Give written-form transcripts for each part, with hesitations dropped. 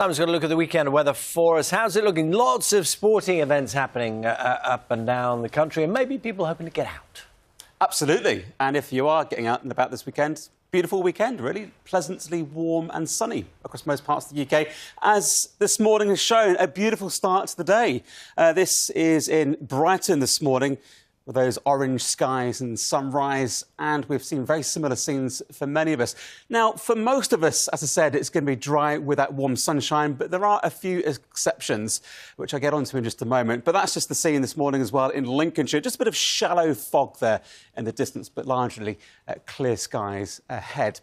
I'm just going to look at the weekend weather for us. How's it looking? Lots of sporting events happening up and down the country, and maybe people hoping to get out. Absolutely. And if you are getting out and about this weekend, beautiful weekend, really. Pleasantly warm and sunny across most parts of the UK. As this morning has shown, a beautiful start to the day. This is in Brighton this morning, with those orange skies and sunrise, and we've seen very similar scenes for many of us. Now, for most of us, as I said, it's going to be dry with that warm sunshine, but there are a few exceptions, which I'll get onto in just a moment. But that's just the scene this morning as well in Lincolnshire. Just a bit of shallow fog there in the distance, but largely clear skies ahead.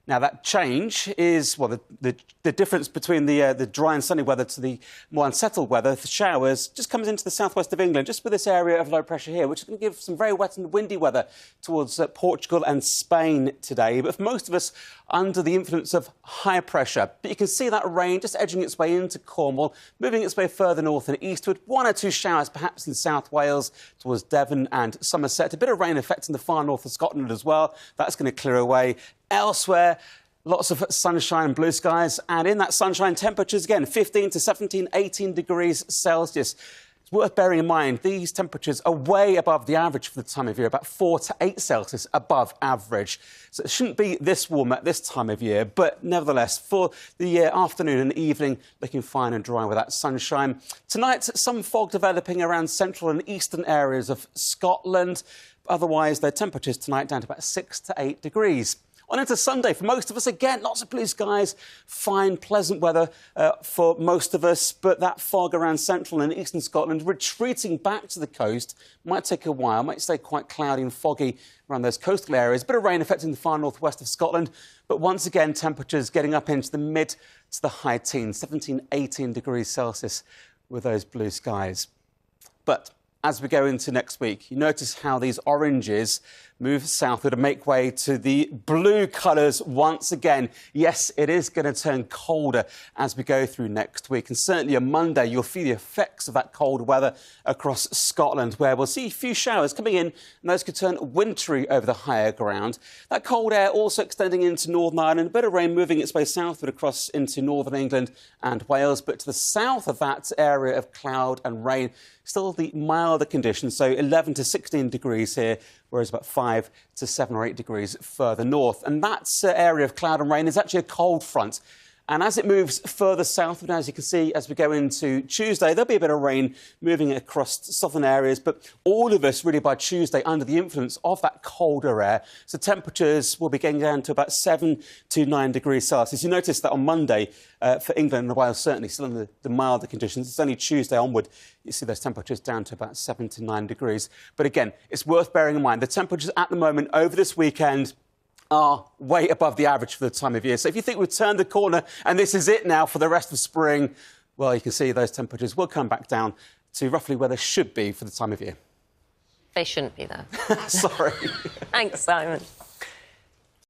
Now, that change is, well, the difference between the dry and sunny weather to the more unsettled weather, the showers, just comes into the southwest of England, just with this area of low pressure here, which is going to give some very wet and windy weather towards Portugal and Spain today. But for most of us, under the influence of higher pressure. But you can see that rain just edging its way into Cornwall, moving its way further north and eastward. One or two showers, perhaps in South Wales, towards Devon and Somerset. A bit of rain affecting the far north of Scotland as well. That's going to clear away. Elsewhere, lots of sunshine and blue skies, and in that sunshine, temperatures again 15 to 17, 18 degrees Celsius. It's worth bearing in mind these temperatures are way above the average for the time of year, about 4 to 8 Celsius above average. So it shouldn't be this warm at this time of year, but nevertheless, for the afternoon and evening, looking fine and dry with that sunshine. Tonight, some fog developing around central and eastern areas of Scotland. Otherwise, their temperatures tonight down to about 6 to 8 degrees. On into Sunday, for most of us, again, lots of blue skies, fine, pleasant weather for most of us, but that fog around central and eastern Scotland retreating back to the coast might take a while, might stay quite cloudy and foggy around those coastal areas. A bit of rain affecting the far northwest of Scotland, but once again, temperatures getting up into the mid to the high teens, 17, 18 degrees Celsius with those blue skies. But as we go into next week, you notice how these oranges move southward and make way to the blue colours once again. Yes, it is going to turn colder as we go through next week. And certainly on Monday, you'll feel the effects of that cold weather across Scotland, where we'll see a few showers coming in, and those could turn wintry over the higher ground. That cold air also extending into Northern Ireland, a bit of rain moving its way southward across into Northern England and Wales. But to the south of that area of cloud and rain, still the milder conditions, so 11 to 16 degrees here, whereas about 5 to 7 or 8 degrees further north. And that area of cloud and rain is actually a cold front. And as it moves further southward, as you can see, as we go into Tuesday, there'll be a bit of rain moving across southern areas, but all of us really by Tuesday under the influence of that colder air. So temperatures will be getting down to about 7 to 9 degrees Celsius. You notice that on Monday, for England and Wales, certainly still in the milder conditions. It's only Tuesday onward you see those temperatures down to about 7 to 9 degrees. But again, it's worth bearing in mind the temperatures at the moment over this weekend are way above the average for the time of year. So if you think we've turned the corner and this is it now for the rest of spring, well, you can see those temperatures will come back down to roughly where they should be for the time of year. They shouldn't be there. Sorry. Thanks, Simon.